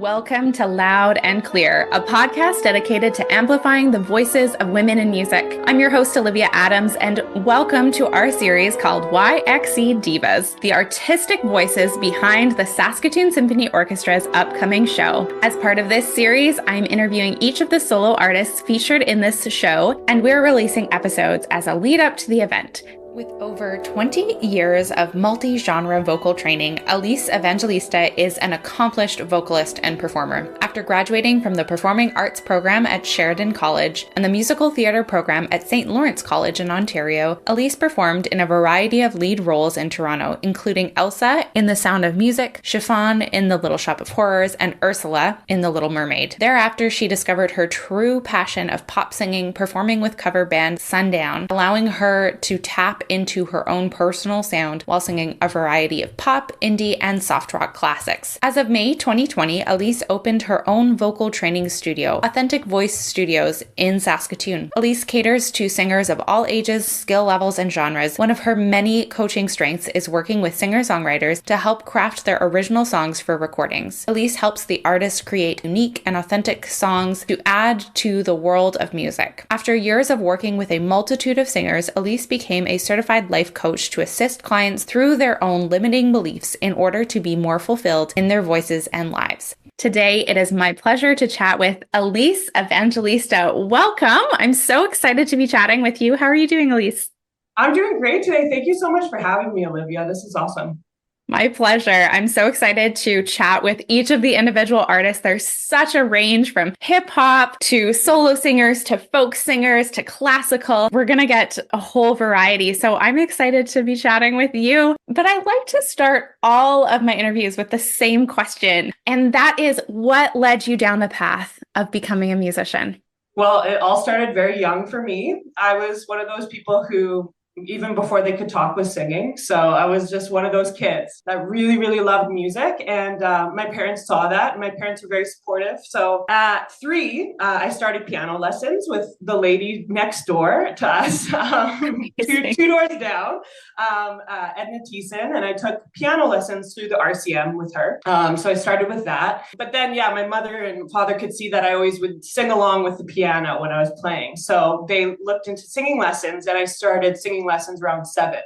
Welcome to Loud and Clear, a podcast dedicated to amplifying the voices of women in music. I'm your host, Olivia Adams, and welcome to our series called YXE Divas, the artistic voices behind the Saskatoon Symphony Orchestra's upcoming show. As part of this series, I'm interviewing each of the solo artists featured in this show, and we're releasing episodes as a lead up to the event. With over 20 years of multi-genre vocal training, Elyse Evangelista is an accomplished vocalist and performer. After graduating from the Performing Arts program at Sheridan College and the Musical Theatre program at St. Lawrence College in Ontario, Elyse performed in a variety of lead roles in Toronto, including Elsa in The Sound of Music, Chiffon in The Little Shop of Horrors, and Ursula in The Little Mermaid. Thereafter, she discovered her true passion of pop singing, performing with cover band Sundown, allowing her to tap into her own personal sound while singing a variety of pop, indie, and soft rock classics. As of May 2020, Elyse opened her own vocal training studio, Authentic Voice Studios, in Saskatoon. Elyse caters to singers of all ages, skill levels, and genres. One of her many coaching strengths is working with singer-songwriters to help craft their original songs for recordings. Elyse helps the artists create unique and authentic songs to add to the world of music. After years of working with a multitude of singers, Elyse became a certified life coach to assist clients through their own limiting beliefs in order to be more fulfilled in their voices and lives. Today, it is my pleasure to chat with Elyse Evangelista. Welcome. I'm so excited to be chatting with you. How are you doing, Elyse? I'm doing great today. Thank you so much for having me, Olivia. This is awesome. My pleasure. I'm so excited to chat with each of the individual artists. There's such a range from hip hop to solo singers to folk singers to classical. We're going to get a whole variety. So I'm excited to be chatting with you. But I like to start all of my interviews with the same question. And that is, what led you down the path of becoming a musician? Well, it all started very young for me. I was one of those people who even before they could talk was singing. So I was just one of those kids that really, really loved music. And my parents saw that, and my parents were very supportive. So at 3, I started piano lessons with the lady next door to us, two doors down, Edna Thiessen, and I took piano lessons through the RCM with her. So I started with that. But then, my mother and father could see that I always would sing along with the piano when I was playing. So they looked into singing lessons, and I started singing lessons around 7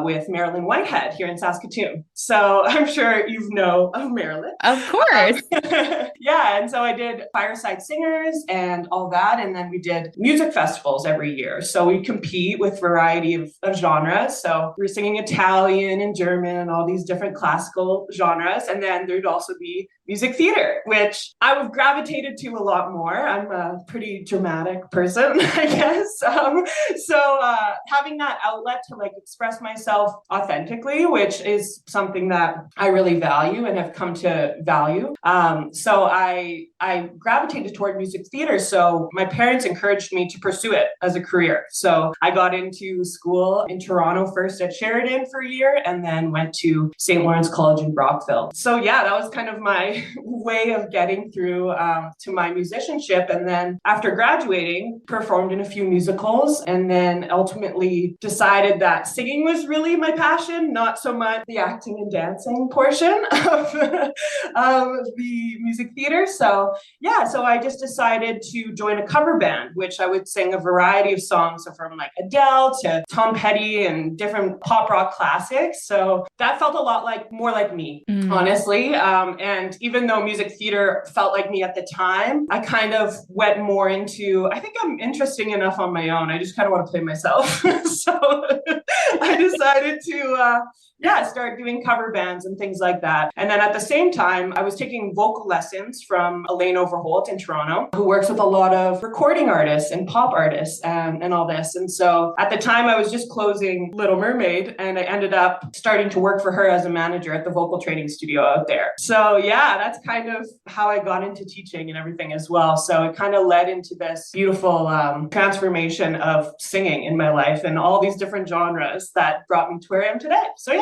with Marilyn Whitehead here in Saskatoon. So I'm sure you know of Marilyn. Of course. And so I did fireside singers and all that. And then we did music festivals every year. So we compete with variety of genres. So we're singing Italian and German and all these different classical genres. And then there'd also be music theater, which I would gravitated to a lot more. I'm a pretty dramatic person, I guess. So having that outlet to express myself authentically, which is something that I really value and have come to value. So I gravitated toward music theater. So my parents encouraged me to pursue it as a career. So I got into school in Toronto first at Sheridan for a year, and then went to St. Lawrence College in Brockville. So that was kind of my way of getting through to my musicianship. And then after graduating, performed in a few musicals, and then ultimately decided that singing was really my passion, not so much the acting and dancing portion of the music theater. So I just decided to join a cover band, which I would sing a variety of songs, so from Adele to Tom Petty and different pop rock classics. So that felt a lot more like me, honestly. And even though music theater felt like me at the time, I kind of went more into, I think I'm interesting enough on my own. I just kind of want to play myself. So I decided to start doing cover bands and things like that. And then at the same time, I was taking vocal lessons from Elaine Overholt in Toronto, who works with a lot of recording artists and pop artists and all this. And so at the time, I was just closing Little Mermaid, and I ended up starting to work for her as a manager at the vocal training studio out there. So that's kind of how I got into teaching and everything as well. So it kind of led into this beautiful transformation of singing in my life and all these different genres that brought me to where I am today. So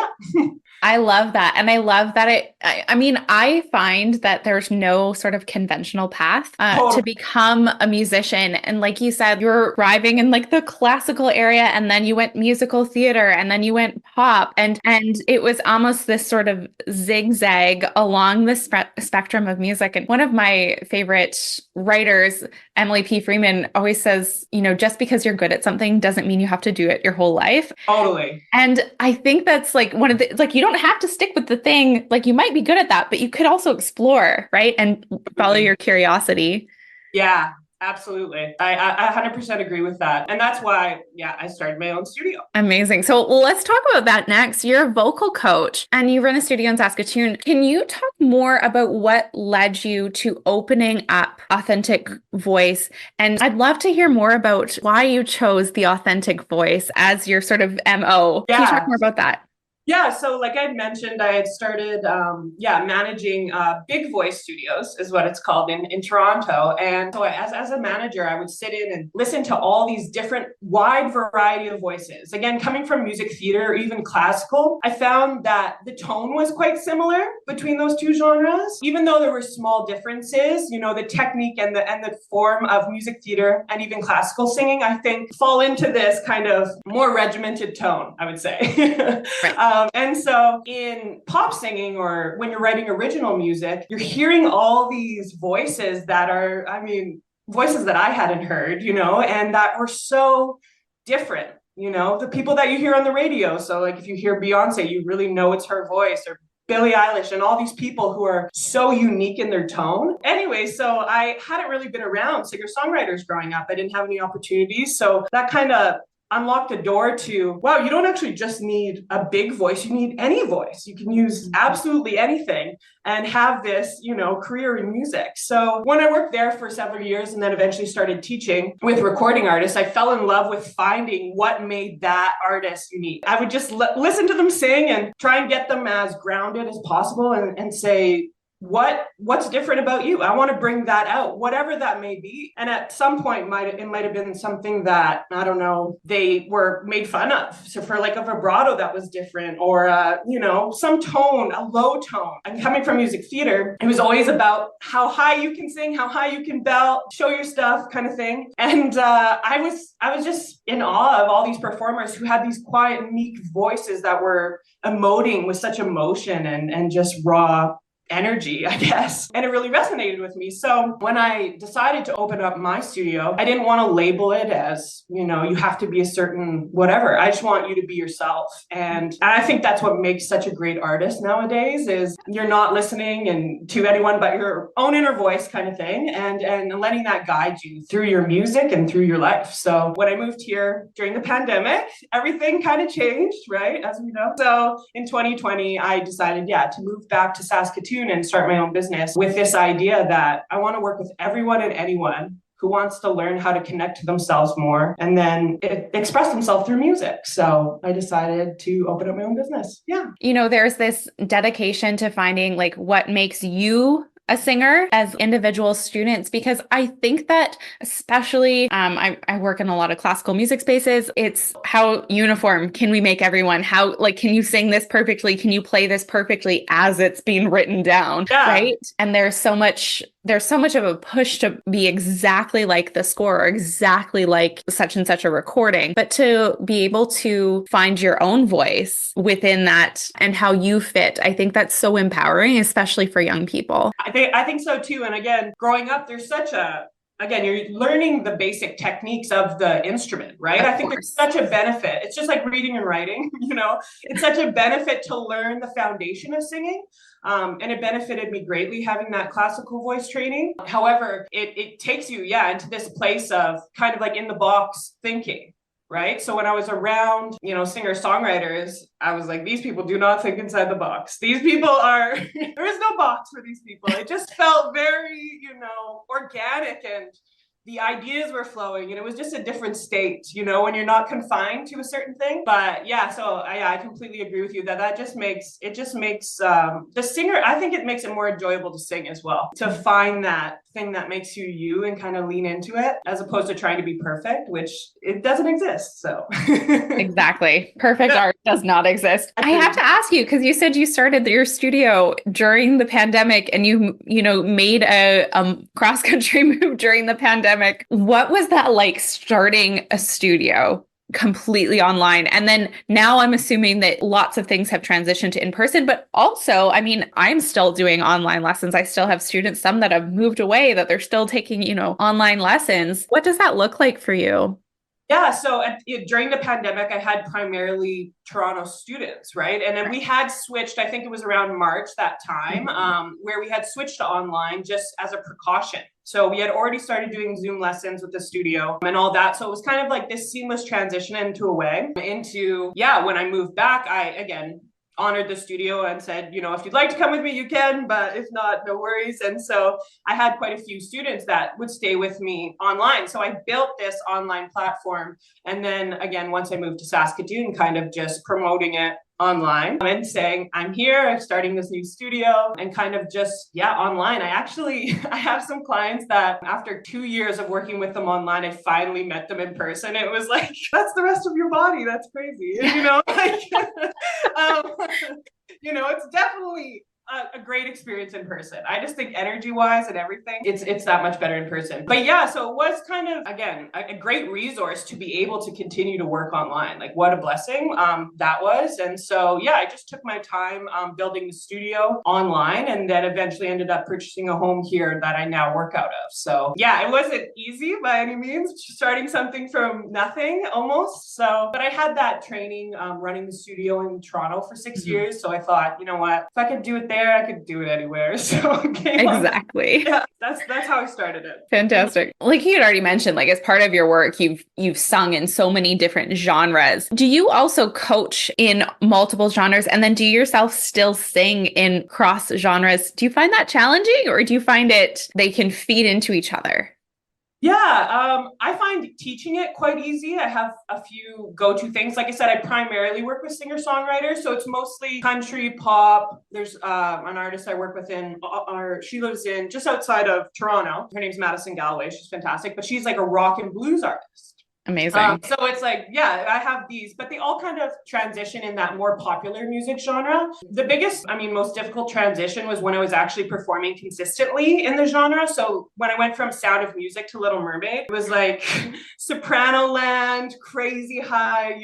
I love that. And I love that I find that there's no sort of conventional path to Totally. become a musician. And like you said, you're thriving in like the classical area, and then you went musical theater, and then you went pop, and it was almost this sort of zigzag along the spectrum of music. And one of my favorite writers, Emily P. Freeman, always says, you know, just because you're good at something doesn't mean you have to do it your whole life. Totally. And I think that's like one of the, like, you don't have to stick with the thing. Like, you might be good at that, but you could also explore, right? And follow your curiosity. Yeah, absolutely. I 100% agree with that. And that's why, yeah, I started my own studio. Amazing. So let's talk about that next. You're a vocal coach and you run a studio in Saskatoon. Can you talk more about what led you to opening up Authentic Voice? And I'd love to hear more about why you chose the authentic voice as your sort of MO. Yeah. Can you talk more about that? Yeah, so like I mentioned, I had started, managing Big Voice Studios is what it's called in Toronto. And so as a manager, I would sit in and listen to all these different wide variety of voices. Again, coming from music theater or even classical, I found that the tone was quite similar between those two genres. Even though there were small differences, you know, the technique and the form of music theater and even classical singing, I think fall into this kind of more regimented tone, I would say. Right. And so in pop singing, or when you're writing original music, you're hearing all these voices that are, I mean, voices that I hadn't heard, you know, and that were so different, you know, the people that you hear on the radio. So like if you hear Beyonce, you really know it's her voice, or Billie Eilish, and all these people who are so unique in their tone. Anyway, so I hadn't really been around singer-songwriters growing up. I didn't have any opportunities. So that kind of unlocked a door to, wow, you don't actually just need a big voice, you need any voice. You can use absolutely anything and have this, you know, career in music. So when I worked there for several years and then eventually started teaching with recording artists, I fell in love with finding what made that artist unique. I would just listen to them sing and try and get them as grounded as possible and say, what's different about you? I want to bring that out, whatever that may be. And at some point, it might have been something that, I don't know, they were made fun of. So for like a vibrato that was different, or you know, some tone, a low tone. And coming from music theater, it was always about how high you can sing, how high you can belt, show your stuff, kind of thing. And I was just in awe of all these performers who had these quiet, meek voices that were emoting with such emotion and just raw energy, I guess. And it really resonated with me. So when I decided to open up my studio, I didn't want to label it as, you know, you have to be a certain whatever. I just want you to be yourself. And I think that's what makes such a great artist nowadays, is you're not listening and to anyone but your own inner voice, kind of thing, and letting that guide you through your music and through your life. So when I moved here during the pandemic, everything kind of changed, right? As we know. So in 2020, I decided, to move back to Saskatoon and start my own business with this idea that I want to work with everyone and anyone who wants to learn how to connect to themselves more and then express themselves through music. So I decided to open up my own business. Yeah. You know, there's this dedication to finding like what makes you a singer as individual students, because I think that especially I work in a lot of classical music spaces. It's how uniform can we make everyone? How, like, can you sing this perfectly? Can you play this perfectly as it's being written down? Yeah. Right. And there's so much of a push to be exactly like the score or exactly like such and such a recording, but to be able to find your own voice within that and how you fit, I think that's so empowering, especially for young people. I think so too. And again, growing up, there's you're learning the basic techniques of the instrument, right? I think there's such a benefit. It's just like reading and writing, you know, it's such a benefit to learn the foundation of singing. And it benefited me greatly having that classical voice training. However, it takes you, into this place of kind of like in the box thinking. Right. So when I was around, you know, singer-songwriters, I was like, these people do not think inside the box. These people are, there is no box for these people. It just felt very, you know, organic, and the ideas were flowing, and it was just a different state, you know, when you're not confined to a certain thing. But I completely agree with you that just makes the singer, I think it makes it more enjoyable to sing as well, to find that thing that makes you you and kind of lean into it as opposed to trying to be perfect, which it doesn't exist. So Exactly. Perfect art does not exist. I have to ask you, because you said you started your studio during the pandemic and you made a cross-country move during the pandemic. What was that like starting a studio completely online? And then now I'm assuming that lots of things have transitioned to in person, but also, I mean, I'm still doing online lessons. I still have students, some that have moved away, that they're still taking, online lessons. What does that look like for you? Yeah, so during the pandemic, I had primarily Toronto students, right? And then we had switched, I think it was around March that time, where we had switched to online just as a precaution. So we had already started doing Zoom lessons with the studio and all that. So it was kind of like this seamless transition into, when I moved back, I, again, honored the studio and said, if you'd like to come with me, you can, but if not, no worries. And so I had quite a few students that would stay with me online. So I built this online platform. And then again, once I moved to Saskatoon, kind of just promoting it online and saying, I'm here, I'm starting this new studio, and kind of just, online. I have some clients that after 2 years of working with them online, I finally met them in person. It was like, that's the rest of your body. That's crazy. It's definitely a great experience in person. I just think energy-wise and everything, it's that much better in person. But so it was kind of, again, a great resource to be able to continue to work online. Like, what a blessing that was. And so, I just took my time building the studio online, and then eventually ended up purchasing a home here that I now work out of. So it wasn't easy by any means, starting something from nothing almost. So, but I had that training running the studio in Toronto for 6 years. So I thought, you know what, if I could do it there, I could do it anywhere. So exactly. That's how I started it. Fantastic. Like you had already mentioned, like as part of your work, you've sung in so many different genres. Do you also coach in multiple genres? And then do you yourself still sing in cross genres? Do you find that challenging, or do you find they can feed into each other? I find teaching it quite easy. I have a few go-to things. Like I said, I primarily work with singer-songwriters, so it's mostly country, pop. There's an artist I work with she lives in just outside of Toronto. Her name's Madison Galway. She's fantastic, but she's like a rock and blues artist. Amazing. So it's like, I have these, but they all kind of transition in that more popular music genre. The biggest, most difficult transition was when I was actually performing consistently in the genre. So when I went from Sound of Music to Little Mermaid, it was like soprano land, crazy high,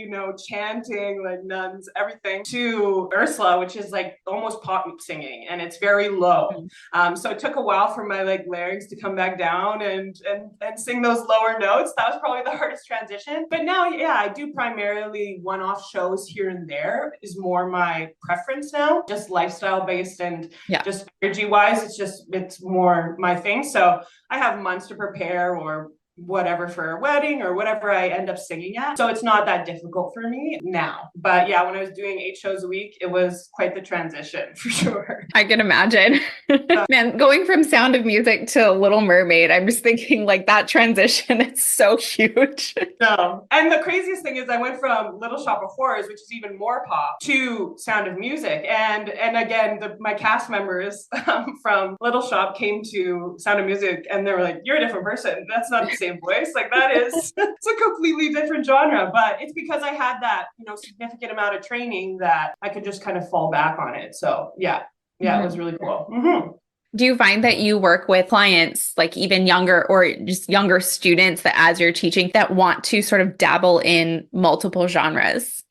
chanting like nuns, everything, to Ursula, which is like almost pop singing, and it's very low. So it took a while for my like larynx to come back down and sing those lower notes. That was probably the hardest transition. But now, I do primarily one-off shows here and there is more my preference now, just lifestyle based and just energy wise. It's more my thing. So I have months to prepare or whatever for a wedding or whatever I end up singing at. So it's not that difficult for me now. But when I was doing 8 shows a week, it was quite the transition for sure. I can imagine. Man, going from Sound of Music to Little Mermaid, I'm just thinking like that transition, it's so huge. No. And the craziest thing is I went from Little Shop of Horrors, which is even more pop, to Sound of Music. And again, my cast members from Little Shop came to Sound of Music and they were like, you're a different person. That's not the same voice. Like that is, it's a completely different genre, but it's because I had that, significant amount of training that I could just kind of fall back on it. So it was really cool. Mm-hmm. Do you find that you work with clients, like even younger or just younger students that as you're teaching that want to sort of dabble in multiple genres?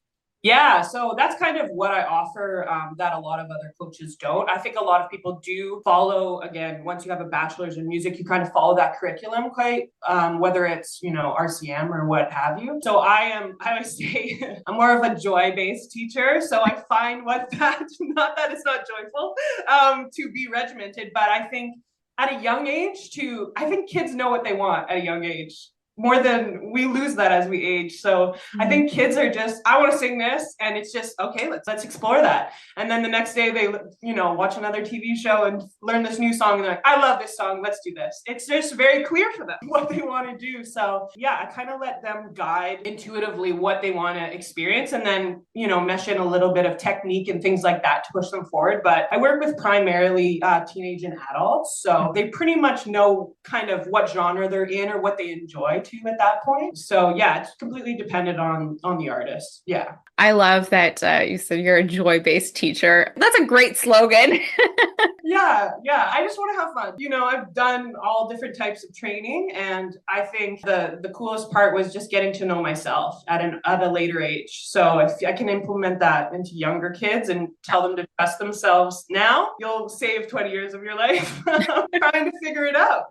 Yeah, so that's kind of what I offer that a lot of other coaches don't. I think a lot of people do follow, again, once you have a bachelor's in music, you kind of follow that curriculum quite, whether it's, RCM or what have you. So I always say I'm more of a joy-based teacher. So I find not that it's not joyful to be regimented, but I think at a young age I think kids know what they want at a young age. more than we lose that as we age. So I think kids are just, I want to sing this, and it's just, okay, let's explore that. And then the next day they, watch another TV show and learn this new song, and they're like, I love this song, let's do this. It's just very clear for them what they want to do. So yeah, I kind of let them guide intuitively what they want to experience, and then, mesh in a little bit of technique and things like that to push them forward. But I work with primarily teenage and adults, so they pretty much know kind of what genre they're in or what they enjoy too at that point. So yeah, it's completely dependent on the artist. Yeah. I love that you said you're a joy-based teacher. That's a great slogan. Yeah. I just want to have fun. I've done all different types of training, and I think the coolest part was just getting to know myself at a later age. So if I can implement that into younger kids and tell them to trust themselves now, you'll save 20 years of your life trying to figure it out,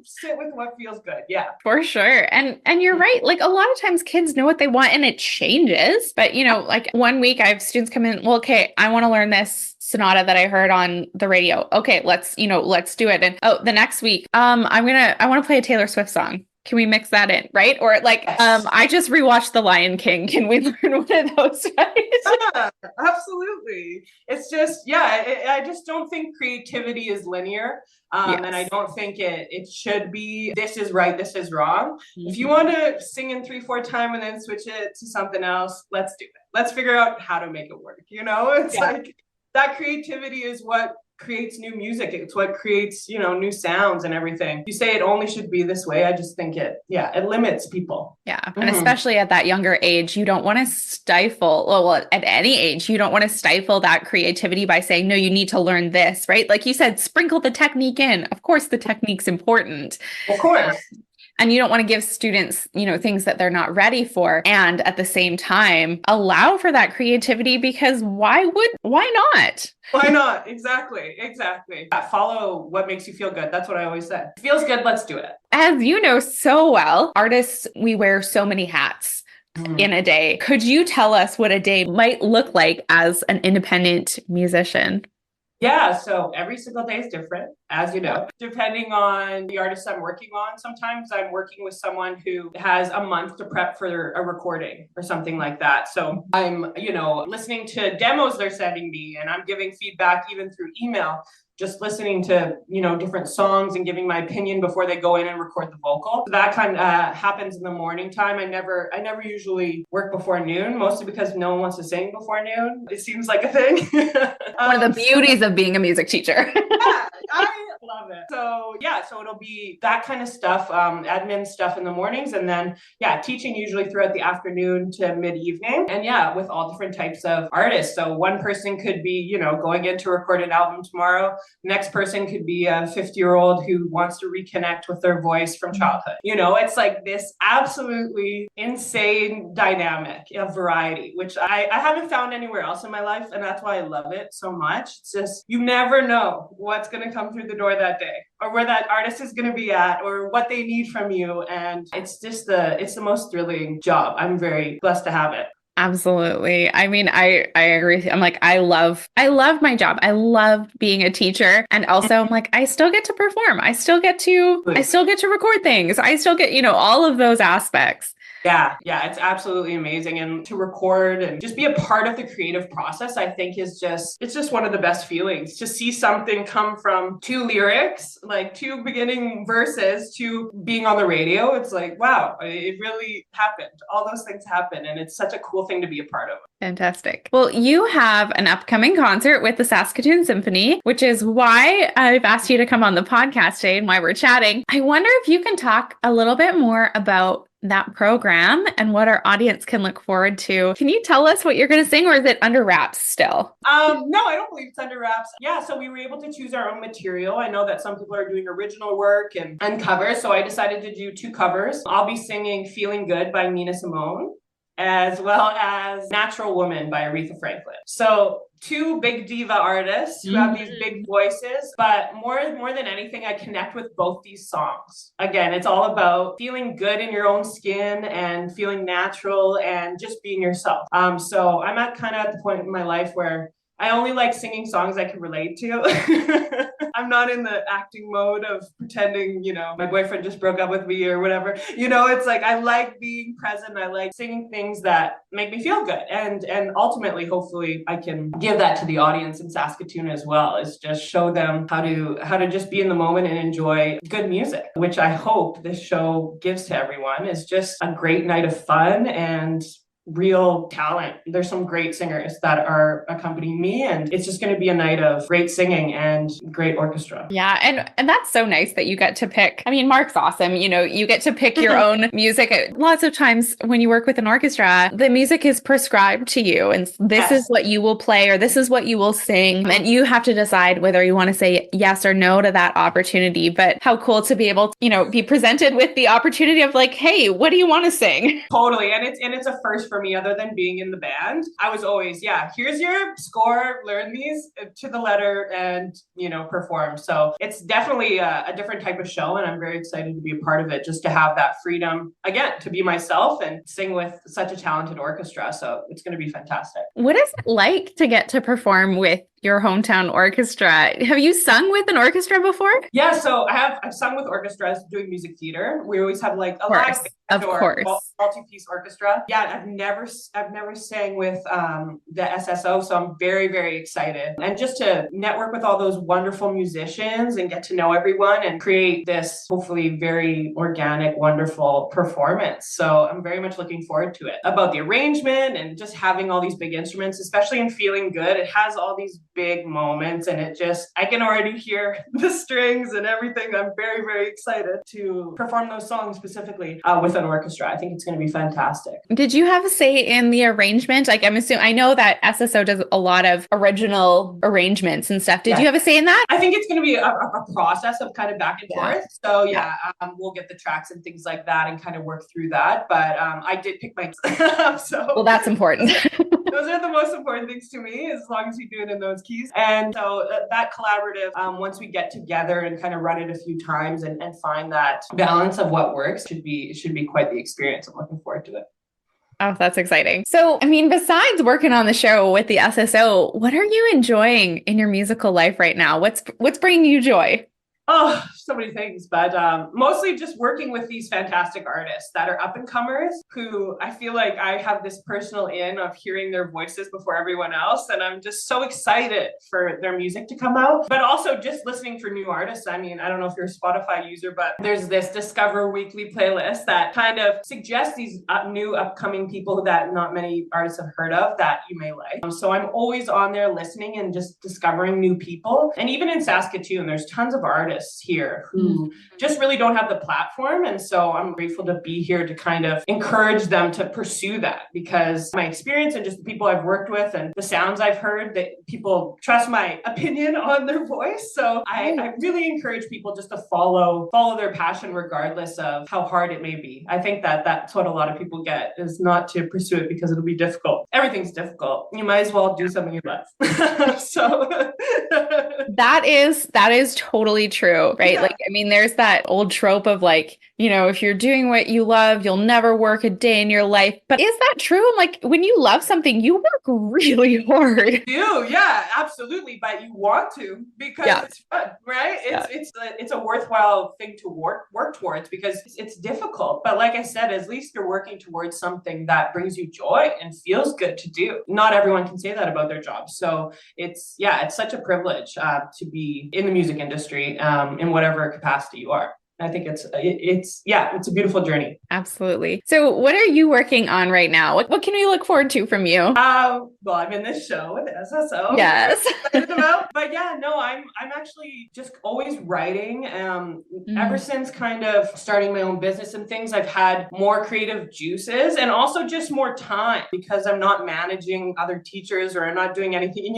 sit with what feels good. Yeah. For sure. And you're right. Like a lot of times kids know what they want and it changes. But, like one week I have students come in, well, okay, I want to learn this sonata that I heard on the radio. Okay, let's do it. And the next week, I want to play a Taylor Swift song. Can we mix that in? Right. Or I just rewatched The Lion King. Can we learn one of those? Right? Yeah, absolutely. It's just, I just don't think creativity is linear. Yes. And I don't think it should be, this is right, this is wrong. Mm-hmm. If you want to sing in 3/4 time and then switch it to something else, let's do it. Let's figure out how to make it work. It's like that creativity is what creates new music. It's what creates, new sounds and everything. You say it only should be this way. I just think it limits people. Yeah. And especially at that younger age, you don't want to stifle, well, at any age, you don't want to stifle that creativity by saying, no, you need to learn this, right? Like you said, sprinkle the technique in. Of course, the technique's important. Of course. And you don't want to give students, things that they're not ready for. And at the same time, allow for that creativity, because why not? Why not? Exactly. Follow what makes you feel good. That's what I always said. Feels good, let's do it. As you know so well, artists, we wear so many hats in a day. Could you tell us what a day might look like as an independent musician? Yeah, so every single day is different, as you know, depending on the artist I'm working on. Sometimes I'm working with someone who has a month to prep for a recording or something like that. So I'm, listening to demos they're sending me, and I'm giving feedback even through email, just listening to, different songs and giving my opinion before they go in and record the vocal. So that kind of happens in the morning time. I never usually work before noon, mostly because no one wants to sing before noon. It seems like a thing. One of the beauties of being a music teacher. Yeah, I love it. So it'll be that kind of stuff, admin stuff in the mornings, and then teaching usually throughout the afternoon to mid-evening, and with all different types of artists. So one person could be, going in to record an album tomorrow. Next person could be a 50-year-old who wants to reconnect with their voice from childhood. It's like this absolutely insane dynamic of variety, which I haven't found anywhere else in my life. And that's why I love it so much. It's just, you never know what's going to come through the door that day, or where that artist is going to be at, or what they need from you. And it's just it's the most thrilling job. I'm very blessed to have it. Absolutely. I mean, I agree. I'm like, I love my job. I love being a teacher. And also I'm like, I still get to perform. I still get to record things. I still get, all of those aspects. Yeah, it's absolutely amazing. And to record and just be a part of the creative process, I think it's just one of the best feelings to see something come from 2 lyrics, like 2 beginning verses, to being on the radio. It's like, wow, it really happened. All those things happen. And it's such a cool thing to be a part of. Fantastic. Well, you have an upcoming concert with the Saskatoon Symphony, which is why I've asked you to come on the podcast today and why we're chatting. I wonder if you can talk a little bit more about that program and what our audience can look forward to. Can you tell us what you're going to sing, or is it under wraps still? No, I don't believe it's under wraps. Yeah, so we were able to choose our own material. I know that some people are doing original work and covers, so I decided to do 2 covers. I'll be singing Feeling Good by Simone, as well as Natural Woman by Aretha Franklin. So 2 big diva artists who have these big voices, but more than anything, I connect with both these songs. Again, it's all about feeling good in your own skin and feeling natural and just being yourself. So I'm at the point in my life where I only like singing songs I can relate to. I'm not in the acting mode of pretending, my boyfriend just broke up with me or whatever. It's like I like being present. I like singing things that make me feel good. And ultimately, hopefully, I can give that to the audience in Saskatoon as well, is just show them how to just be in the moment and enjoy good music, which I hope this show gives to everyone, is just a great night of fun and real talent. There's some great singers that are accompanying me, and it's just going to be a night of great singing and great orchestra. Yeah, and that's so nice that you get to pick. I mean, Mark's awesome. You get to pick your own music. Lots of times when you work with an orchestra, the music is prescribed to you, and this is what you will play or this is what you will sing, and you have to decide whether you want to say yes or no to that opportunity. But how cool to be able to, be presented with the opportunity of like, hey, what do you want to sing? Totally. And it's a first for me, other than being in the band. I was always, here's your score, learn these to the letter and, perform. So it's definitely a different type of show. And I'm very excited to be a part of it, just to have that freedom, again, to be myself and sing with such a talented orchestra. So it's going to be fantastic. What is it like to get to perform with your hometown orchestra? Have you sung with an orchestra before? Yeah, so I've sung with orchestras doing music theater. We always have like a live of course multi-piece orchestra. Yeah, I've never sang with the SSO, so I'm very, very excited. And just to network with all those wonderful musicians and get to know everyone and create this hopefully very organic, wonderful performance. So I'm very much looking forward to it. About the arrangement and just having all these big instruments, especially in Feeling Good, it has all these big moments, and I can already hear the strings and everything. I'm very, very excited to perform those songs specifically with an orchestra. I think it's going to be fantastic. Did you have a say in the arrangement? Like, I know that SSO does a lot of original arrangements and stuff. Did you have a say in that? I think it's going to be a process of kind of back and forth. So we'll get the tracks and things like that and kind of work through that. But I did pick my well, that's important. Those are the most important things to me, as long as you do it in those keys. And so that collaborative, once we get together and kind of run it a few times and find that balance of what works, should be quite the experience. I'm looking forward to it. Oh, that's exciting. So, I mean, besides working on the show with the SSO, what are you enjoying in your musical life right now? What's bringing you joy? Oh, so many things, but mostly just working with these fantastic artists that are up and comers, who I feel like I have this personal in of hearing their voices before everyone else. And I'm just so excited for their music to come out, but also just listening for new artists. I mean, I don't know if you're a Spotify user, but there's this Discover Weekly playlist that kind of suggests these new upcoming people that not many artists have heard of that you may like. So I'm always on there listening and just discovering new people. And even in Saskatoon, there's tons of artists here who just really don't have the platform. And so I'm grateful to be here to kind of encourage them to pursue that, because my experience and just the people I've worked with and the sounds I've heard, that people trust my opinion on their voice. So I really encourage people just to follow their passion regardless of how hard it may be. I think that that's what a lot of people get, is not to pursue it because it'll be difficult. Everything's difficult. You might as well do something you love. So that is totally true, right? Yeah. Like, I mean, there's that old trope of like, if you're doing what you love, you'll never work a day in your life. But is that true? I'm like, when you love something, you work really hard. You do, yeah, absolutely. But you want to, because it's fun, right? It's a worthwhile thing to work towards, because it's difficult. But like I said, at least you're working towards something that brings you joy and feels good to do. Not everyone can say that about their job. So it's such a privilege to be in the music industry in whatever capacity you are. I think it's a beautiful journey. Absolutely. So what are you working on right now? What can we look forward to from you? Well, I'm in this show with SSO. Yes. But yeah, no, I'm actually just always writing. Ever since kind of starting my own business and things, I've had more creative juices and also just more time, because I'm not managing other teachers or I'm not doing anything,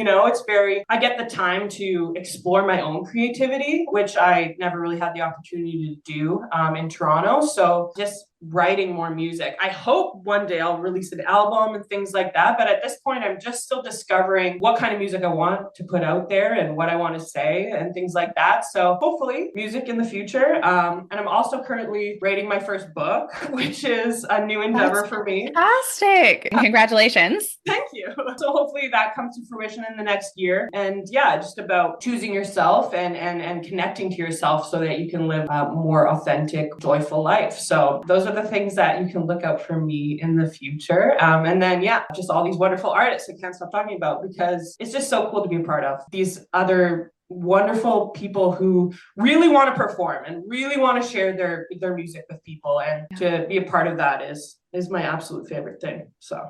I get the time to explore my own creativity, which I never really had the opportunity to do in Toronto. So just writing more music. I hope one day I'll release an album and things like that. But at this point, I'm just still discovering what kind of music I want to put out there and what I want to say and things like that. So hopefully music in the future. And I'm also currently writing my first book, which is a new endeavor for me. Fantastic. Congratulations. Thank you. So hopefully that comes to fruition in the next year. And yeah, just about choosing yourself and connecting to yourself so that you can live a more authentic, joyful life. So those are the things that you can look out for me in the future. And then, yeah, just all these wonderful artists I can't stop talking about because it's just so cool to be a part of. These other wonderful people who really want to perform and really want to share their music with people, and to be a part of that is my absolute favorite thing. So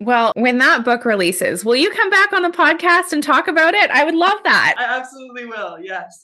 well, when that book releases, will you come back on the podcast and talk about it? I would love that. I absolutely will. Yes.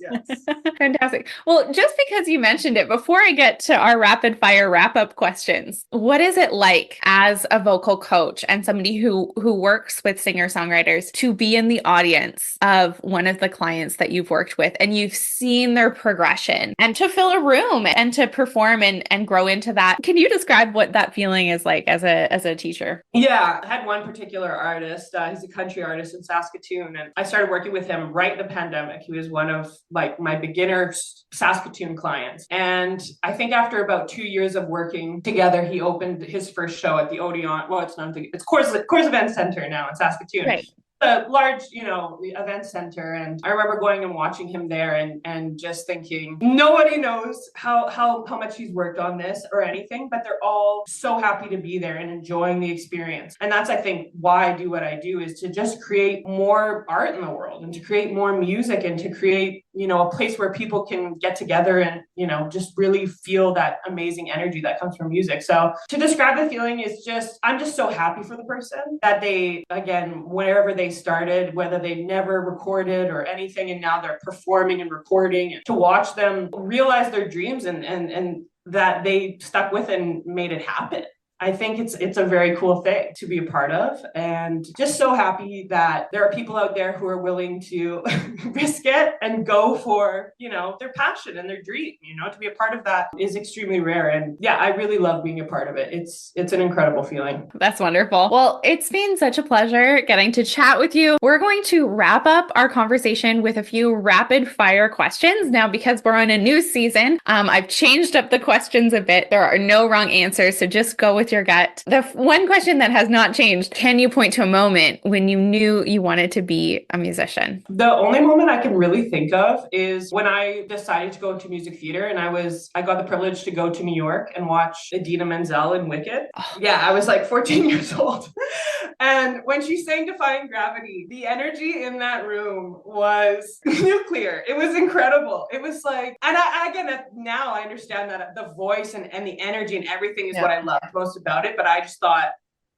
Fantastic. Well, just because you mentioned it, before I get to our rapid fire wrap up questions, what is it like as a vocal coach and somebody who works with singer-songwriters to be in the audience of one of the clients that you've worked with and you've seen their progression and to fill a room and to perform and grow into that? Can you describe what that feeling is like as a teacher? Yeah. I had one particular artist, he's a country artist in Saskatoon, and I started working with him right in the pandemic. He was one of like my beginner Saskatoon clients. And I think after about 2 years of working together, he opened his first show at the Odeon. Well, it's not, it's Coors Event Center now in Saskatoon. Right. A large, event center. And I remember going and watching him there and just thinking, nobody knows how much he's worked on this or anything, but they're all so happy to be there and enjoying the experience. And that's, I think, why I do what I do, is to just create more art in the world and to create more music and to create, a place where people can get together and, just really feel that amazing energy that comes from music. So to describe the feeling is I'm just so happy for the person that they, again, wherever they started, whether they never recorded or anything, and now they're performing and recording, and to watch them realize their dreams and that they stuck with and made it happen. I think it's a very cool thing to be a part of, and just so happy that there are people out there who are willing to risk it and go for, their passion and their dream. To be a part of that is extremely rare. And yeah, I really love being a part of it. It's an incredible feeling. That's wonderful. Well, it's been such a pleasure getting to chat with you. We're going to wrap up our conversation with a few rapid fire questions. Now, because we're on a new season, I've changed up the questions a bit. There are no wrong answers, so just go with your gut. The one question that has not changed: can you point to a moment when you knew you wanted to be a musician? The only moment I can really think of is when I decided to go into music theater, and I got the privilege to go to New York and watch Idina Menzel in Wicked. Yeah, I was like 14 years old. And when she sang Defying Gravity, the energy in that room was nuclear. It was incredible. It was like, and now I understand that the voice and the energy and everything is what I loved most about it. But I just thought,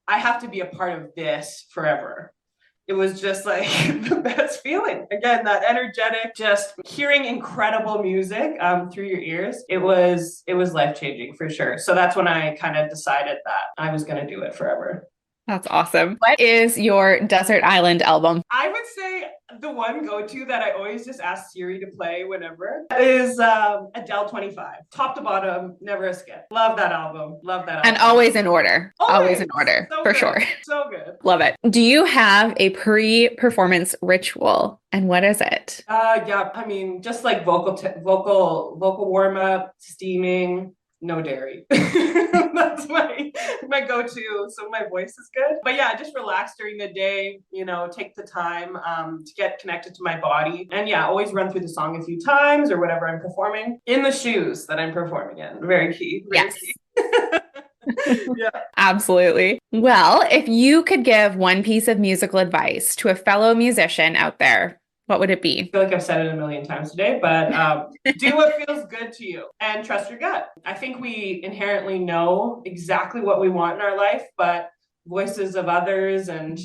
I have to be a part of this forever. It was just like the best feeling. Again, that energetic, just hearing incredible music through your ears. It was life-changing for sure. So that's when I kind of decided that I was going to do it forever. That's awesome. What is your Desert Island album? I would say the one go-to that I always just ask Siri to play whenever is Adele 25. Top to bottom, never a skip. Love that album. And always in order. Always in order, so for good. Sure. So good. Love it. Do you have a pre-performance ritual? And what is it? Yeah, I mean, just like vocal warm-up, steaming, no dairy. That's my go-to. So my voice is good. But yeah, just relax during the day, take the time to get connected to my body. And yeah, always run through the song a few times or whatever I'm performing in the shoes that I'm performing in. Very key. Very key. Yeah. Absolutely. Well, if you could give one piece of musical advice to a fellow musician out there, what would it be? I feel like I've said it a million times today, but do what feels good to you and trust your gut. I think we inherently know exactly what we want in our life, but voices of others and,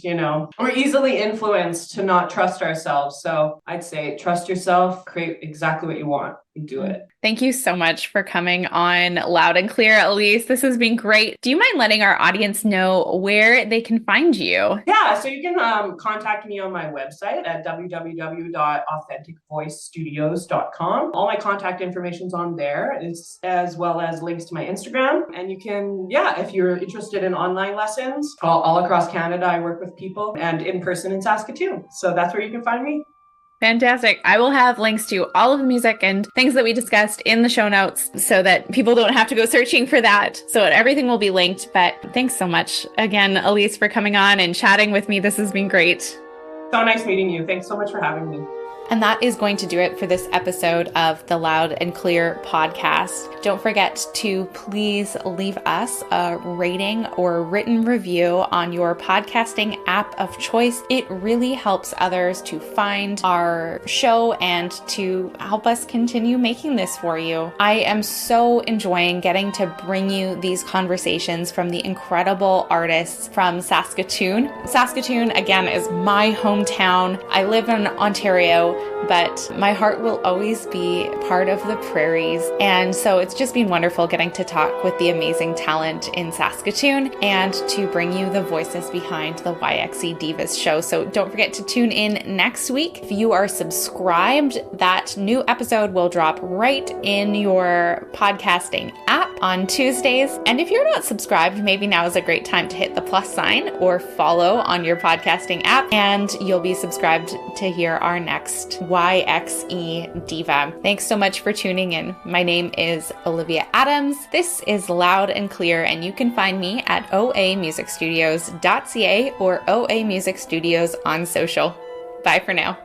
we're easily influenced to not trust ourselves. So I'd say trust yourself, create exactly what you want. do it. Thank you so much for coming on Loud and Clear, Elyse. This has been great. Do you mind letting our audience know where they can find you? Yeah, so you can contact me on my website at www.authenticvoicestudios.com. All my contact information's on there, as well as links to my Instagram. And you can, if you're interested in online lessons, all across Canada, I work with people, and in person in Saskatoon. So that's where you can find me. Fantastic. I will have links to all of the music and things that we discussed in the show notes so that people don't have to go searching for that. So everything will be linked. But thanks so much again, Elyse, for coming on and chatting with me. This has been great. So nice meeting you. Thanks so much for having me. And that is going to do it for this episode of the Loud and Clear podcast. Don't forget to please leave us a rating or written review on your podcasting app of choice. It really helps others to find our show and to help us continue making this for you. I am so enjoying getting to bring you these conversations from the incredible artists from Saskatoon. Saskatoon, again, is my hometown. I live in Ontario, but my heart will always be part of the prairies. And so it's just been wonderful getting to talk with the amazing talent in Saskatoon and to bring you the voices behind the YXE Divas Show. So don't forget to tune in next week. If you are subscribed, that new episode will drop right in your podcasting app on Tuesdays. And if you're not subscribed, maybe now is a great time to hit the plus sign or follow on your podcasting app, and you'll be subscribed to hear our next YXE Diva. Thanks so much for tuning in. My name is Olivia Adams. This is Loud and Clear, and you can find me at oamusicstudios.ca or OA Music Studios on social. Bye for now.